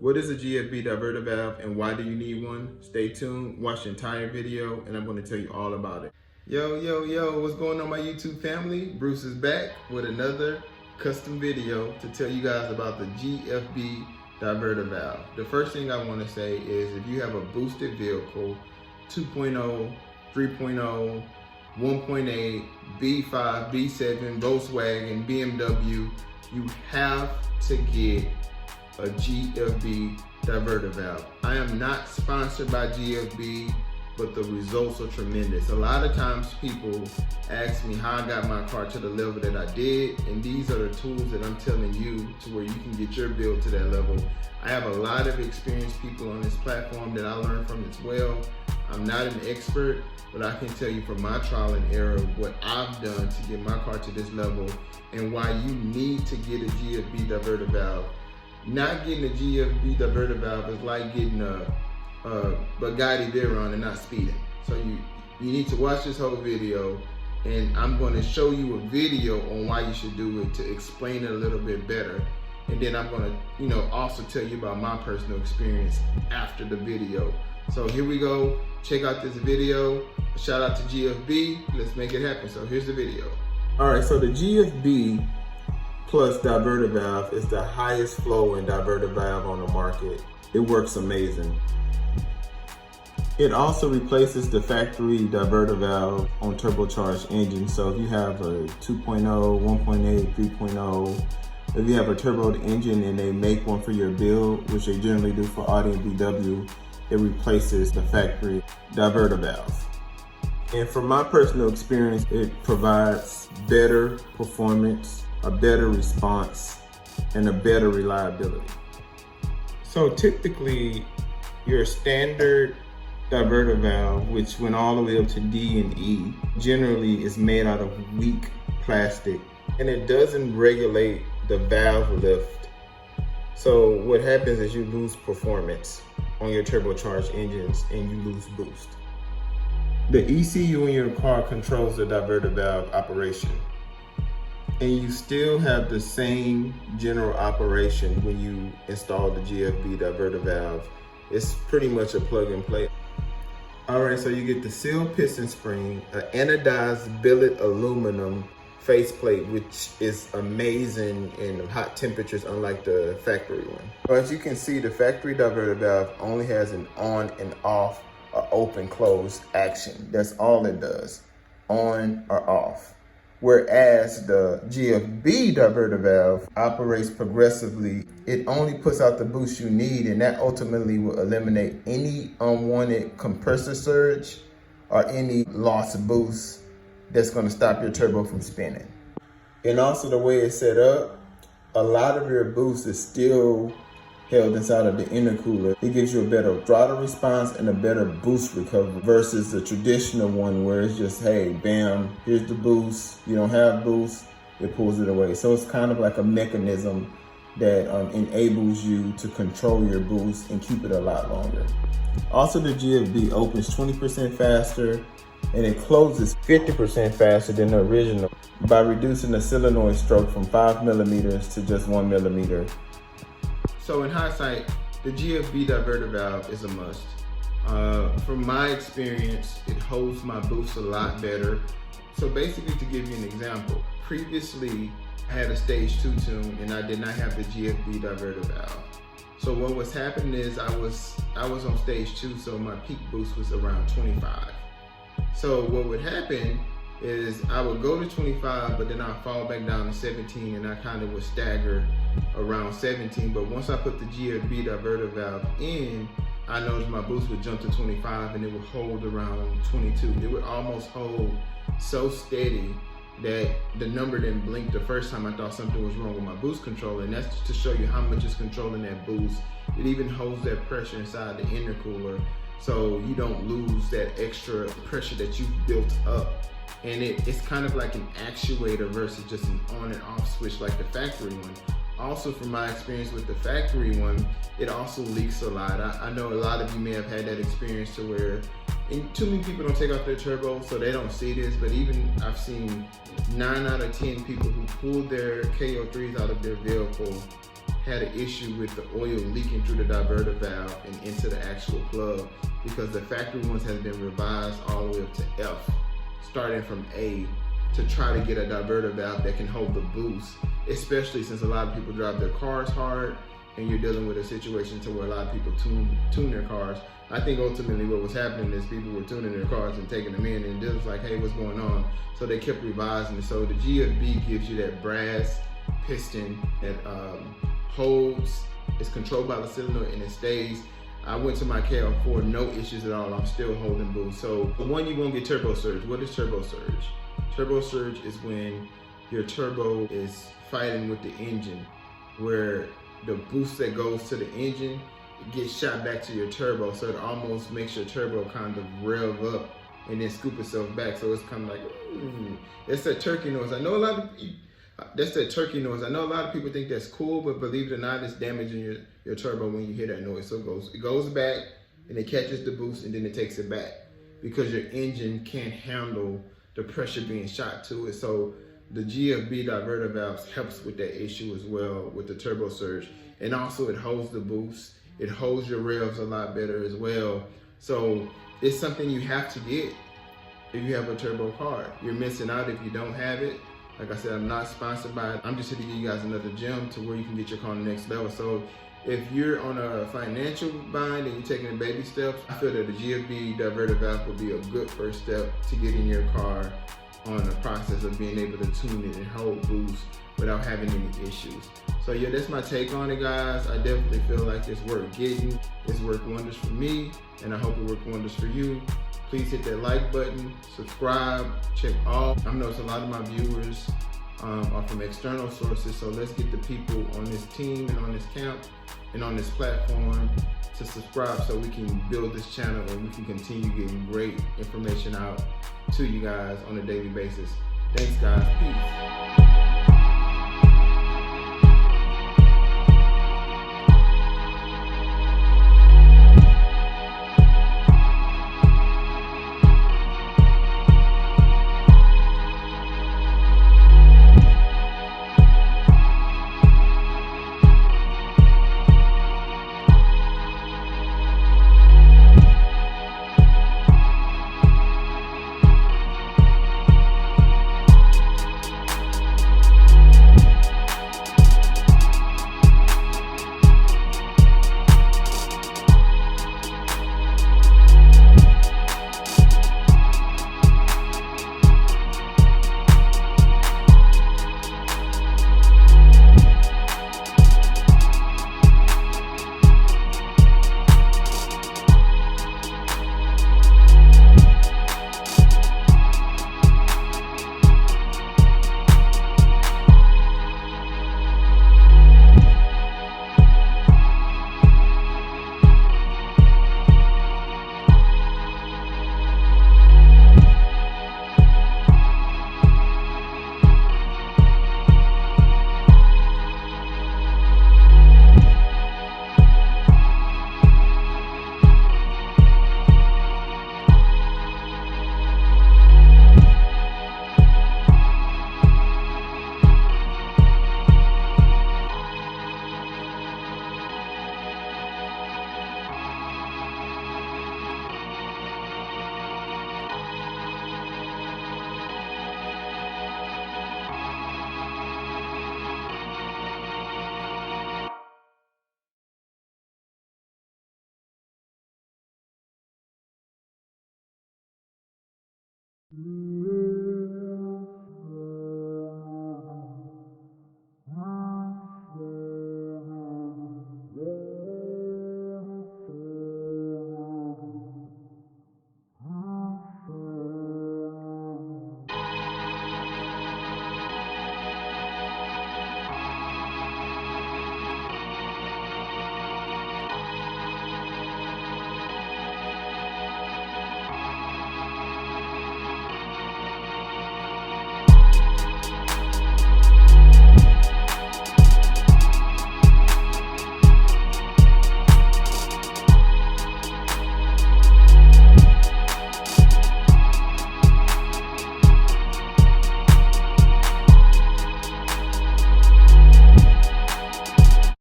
What is a Gfb diverter valve and why do you need one? Stay tuned, watch the entire video, and I'm going to tell you all about it. Yo, what's going on my YouTube family? Bruce is back with another custom video to tell you guys about the Gfb diverter valve. The first thing I want to say is if you have a boosted vehicle, 2.0, 3.0, 1.8, B5, B7, Volkswagen, BMW, you have to get a Gfb diverter valve. I am not sponsored by Gfb, but the results are tremendous. A lot of times people ask me how I got my car to the level that I did, and these are the tools that I'm telling you to where you can get your build to that level. I have a lot of experienced people on this platform that I learned from as well. I'm not an expert, but I can tell you from my trial and error what I've done to get my car to this level and why you need to get a Gfb diverter valve. Not getting a Gfb diverter valve is like getting a Bugatti Veyron and not speeding. So you need to watch this whole video, and I'm going to show you a video on why you should do it to explain it a little bit better. And then I'm going to, also tell you about my personal experience after the video. So here we go. Check out this video. Shout out to GFB. Let's make it happen. So here's the video. All right, so the GFB plus diverter valve is the highest flowing diverter valve on the market. It works amazing. It also replaces the factory diverter valve on turbocharged engines. So if you have a 2.0, 1.8, 3.0, if you have a turbo engine and they make one for your build, which they generally do for Audi and VW, it replaces the factory diverter valve. And from my personal experience, it provides better performance, a better response, and a better reliability. So typically, your standard diverter valve, which went all the way up to D and E, generally is made out of weak plastic, and it doesn't regulate the valve lift. So what happens is you lose performance on your turbocharged engines and you lose boost. The ECU in your car controls the diverter valve operation, and you still have the same general operation when you install the Gfb diverter valve. It's pretty much a plug and play. All right, so you get the sealed piston spring, an anodized billet aluminum faceplate, which is amazing in hot temperatures, unlike the factory one. But as you can see, the factory diverter valve only has an on and off or open close action. That's all it does, on or off. Whereas the Gfb diverter valve operates progressively. It only puts out the boost you need, and that ultimately will eliminate any unwanted compressor surge or any lost boost that's going to stop your turbo from spinning. And also the way it's set up, a lot of your boost is still held inside of the intercooler. It gives you a better throttle response and a better boost recovery versus the traditional one where it's just, hey, bam, here's the boost. You don't have boost, it pulls it away. So it's kind of like a mechanism that enables you to control your boost and keep it a lot longer. Also, the GFB opens 20% faster and it closes 50% faster than the original by reducing the solenoid stroke from 5 millimeters to just 1 millimeter. So in hindsight, the Gfb diverter valve is a must. From my experience, it holds my boost a lot better. So basically, to give you an example, previously I had a stage 2 tune and I did not have the Gfb diverter valve. So what was happening is I was on stage 2, so my peak boost was around 25. So what would happen is I would go to 25, but then I'd fall back down to 17, and I kind of would stagger around 17. But once I put the Gfb diverter valve in, I noticed my boost would jump to 25 and it would hold around 22. It would almost hold so steady that the number didn't blink the first time. I thought something was wrong with my boost controller, and that's to show you how much it's controlling that boost. It even holds that pressure inside the intercooler, so you don't lose that extra pressure that you've built up. And it's kind of like an actuator versus just an on and off switch like the factory one. Also, from my experience with the factory one, it also leaks a lot. I know a lot of you may have had that experience to where, and too many people don't take off their turbo, so they don't see this, but even I've seen 9 out of 10 people who pulled their KO3s out of their vehicle had an issue with the oil leaking through the diverter valve and into the actual plug, because the factory ones has been revised all the way up to F, starting from A, to try to get a diverter valve that can hold the boost, especially since a lot of people drive their cars hard and you're dealing with a situation to where a lot of people tune their cars. I think ultimately what was happening is people were tuning their cars and taking them in, and it was like, hey, what's going on? So they kept revising it. So the Gfb gives you that brass piston that holds, it's controlled by the cylinder and it stays. I went to my KL4, no issues at all. I'm still holding boost. So one, you won't get turbo surge. What is turbo surge? Turbo surge is when your turbo is fighting with the engine, where the boost that goes to the engine gets shot back to your turbo, so it almost makes your turbo kind of rev up and then scoop itself back. So it's kind of like, that's that turkey noise. I know a lot of people think that's cool, but believe it or not, it's damaging your turbo when you hear that noise. So it goes back and it catches the boost and then it takes it back, because your engine can't handle the pressure being shot to it. So the Gfb diverter valves helps with that issue as well with the turbo surge. And also it holds the boost. It holds your revs a lot better as well. So it's something you have to get if you have a turbo car. You're missing out if you don't have it. Like I said, I'm not sponsored by it. I'm just here to give you guys another gem to where you can get your car on the next level. So if you're on a financial bind and you're taking the baby steps, I feel that the Gfb diverter valve will be a good first step to getting your car on the process of being able to tune it and hold boost without having any issues. So yeah, that's my take on it, guys. I definitely feel like it's worth getting. It's worked wonders for me, and I hope it worked wonders for you. Please hit that like button, subscribe, check all. I know it's a lot of my viewers are from external sources, so let's get the people on this team and on this camp and on this platform to subscribe so we can build this channel and we can continue getting great information out to you guys on a daily basis. Thanks, guys. Peace.